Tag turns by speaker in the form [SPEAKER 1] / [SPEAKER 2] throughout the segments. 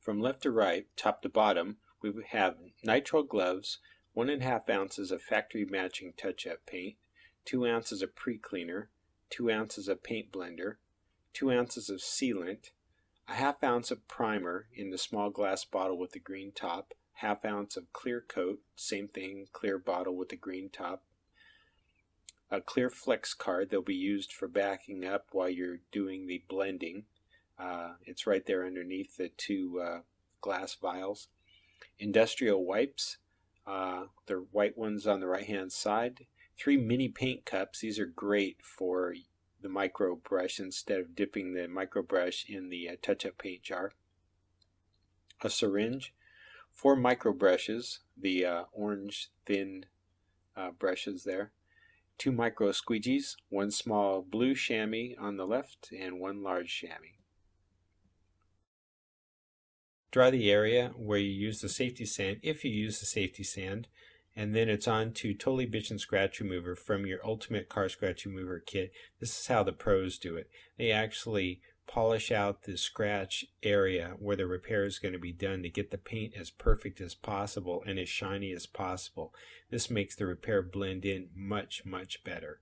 [SPEAKER 1] From left to right, top to bottom, we have nitrile gloves, 1.5 ounces of factory matching touch-up paint, 2 ounces of pre-cleaner, 2 ounces of paint blender, 2 ounces of sealant, a ½ ounce of primer in the small glass bottle with the green top, ½ ounce of clear coat, same thing, clear bottle with the green top, a clear flex card that'll be used for backing up while you're doing the blending. It's right there underneath the two glass vials. Industrial wipes, the white ones on the right hand side. 3 mini paint cups. These are great for the micro brush instead of dipping the micro brush in the touch-up paint jar. A syringe, 4 micro brushes, the orange thin brushes there, 2 micro squeegees, 1 small blue chamois on the left and 1 large chamois. Dry the area where you use the safety sand, if you use the safety sand, and then it's on to Totally Bitchin' Scratch Remover from your Ultimate Car Scratch Remover kit. This is how the pros do it. They actually polish out the scratch area where the repair is going to be done to get the paint as perfect as possible and as shiny as possible. This makes the repair blend in much, much better.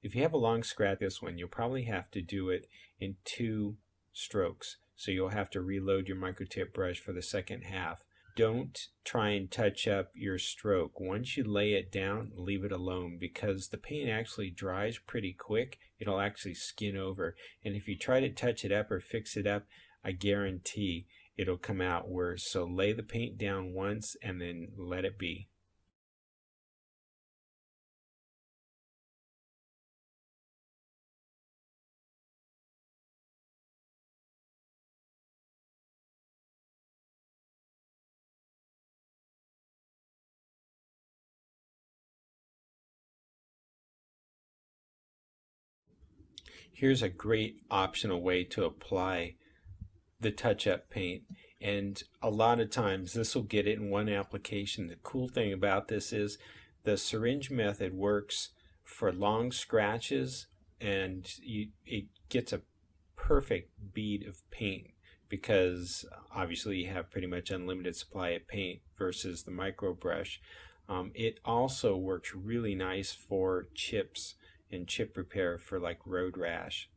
[SPEAKER 1] If you have a long scratch this one, you'll probably have to do it in 2 strokes. So you'll have to reload your microtip brush for the second half. Don't try and touch up your stroke. Once you lay it down, leave it alone because the paint actually dries pretty quick. It'll actually skin over. And if you try to touch it up or fix it up, I guarantee it'll come out worse. So lay the paint down once and then let it be. Here's a great optional way to apply the touch-up paint, and a lot of times this will get it in one application. The cool thing about this is the syringe method works for long scratches, and it gets a perfect bead of paint because obviously you have pretty much unlimited supply of paint versus the micro brush. It also works really nice for chips and chip repair for like road rash.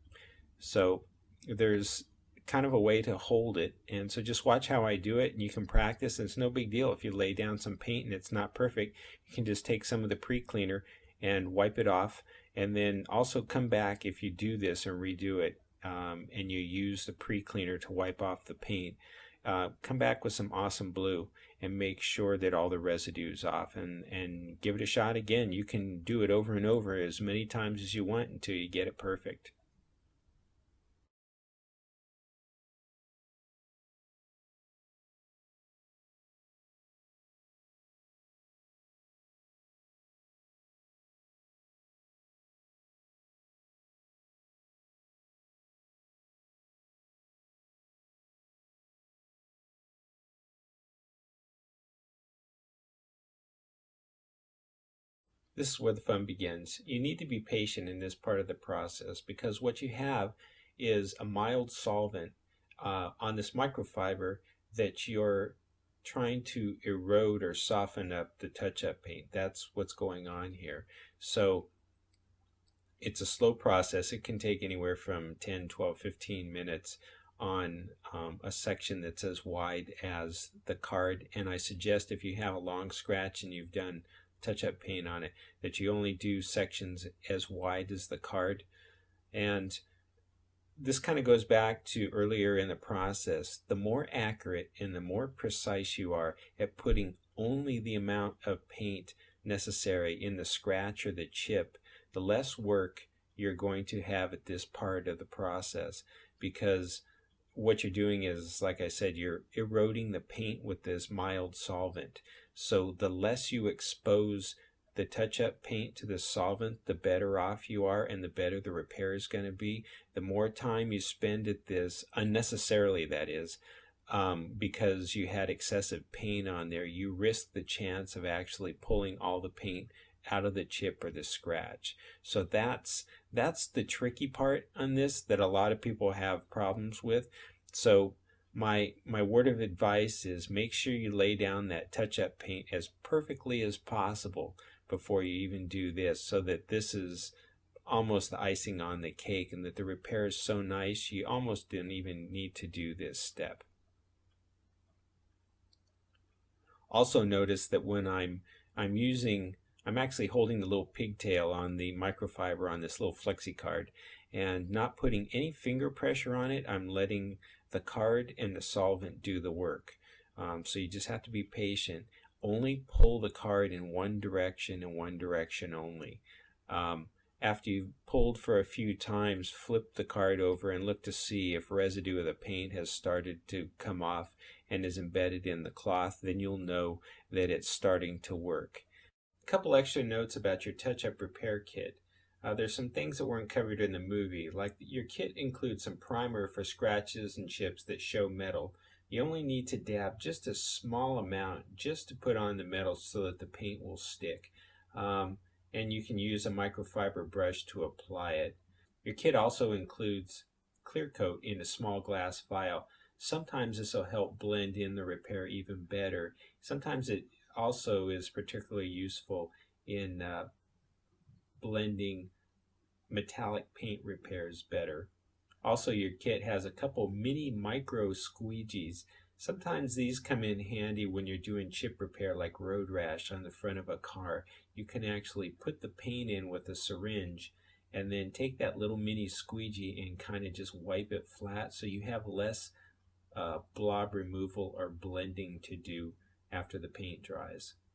[SPEAKER 1] So there's kind of a way to hold it, and so just watch how I do it and you can practice, and it's no big deal if you lay down some paint and it's not perfect. You can just take some of the pre-cleaner and wipe it off, and then also come back if you do this and redo it and you use the pre-cleaner to wipe off the paint. Come back with some awesome blue and make sure that all the residue is off, and give it a shot again. You can do it over and over as many times as you want until you get it perfect. This is where the fun begins. You need to be patient in this part of the process because what you have is a mild solvent on this microfiber that you're trying to erode or soften up the touch-up paint. That's what's going on here. So it's a slow process. It can take anywhere from 10, 12, 15 minutes on a section that's as wide as the card. And I suggest if you have a long scratch and you've done touch-up paint on it, that you only do sections as wide as the card. And this kind of goes back to earlier in the process. The more accurate and the more precise you are at putting only the amount of paint necessary in the scratch or the chip, the less work you're going to have at this part of the process, because what you're doing is, like I said, you're eroding the paint with this mild solvent. So the less you expose the touch-up paint to the solvent, the better off you are and the better the repair is going to be. The more time you spend at this, unnecessarily that is, because you had excessive paint on there, you risk the chance of actually pulling all the paint out of the chip or the scratch. So that's the tricky part on this that a lot of people have problems with. So my word of advice is make sure you lay down that touch-up paint as perfectly as possible before you even do this, so that this is almost the icing on the cake and that the repair is so nice you almost didn't even need to do this step. Also notice that when I'm actually holding the little pigtail on the microfiber on this little flexi card and not putting any finger pressure on it. I'm letting the card and the solvent do the work. So you just have to be patient. Only pull the card in one direction and one direction only. After you've pulled for a few times, flip the card over and look to see if residue of the paint has started to come off and is embedded in the cloth. Then you'll know that it's starting to work. A couple extra notes about your touch-up repair kit. There's some things that weren't covered in the movie, like your kit includes some primer for scratches and chips that show metal. You only need to dab just a small amount just to put on the metal so that the paint will stick. And you can use a microfiber brush to apply it. Your kit also includes clear coat in a small glass vial. Sometimes this will help blend in the repair even better. Sometimes it also is particularly useful in blending metallic paint repairs better. Also, your kit has a couple mini micro squeegees. Sometimes these come in handy when you're doing chip repair like road rash on the front of a car. You can actually put the paint in with a syringe and then take that little mini squeegee and kind of just wipe it flat, so you have less blob removal or blending to do after the paint dries.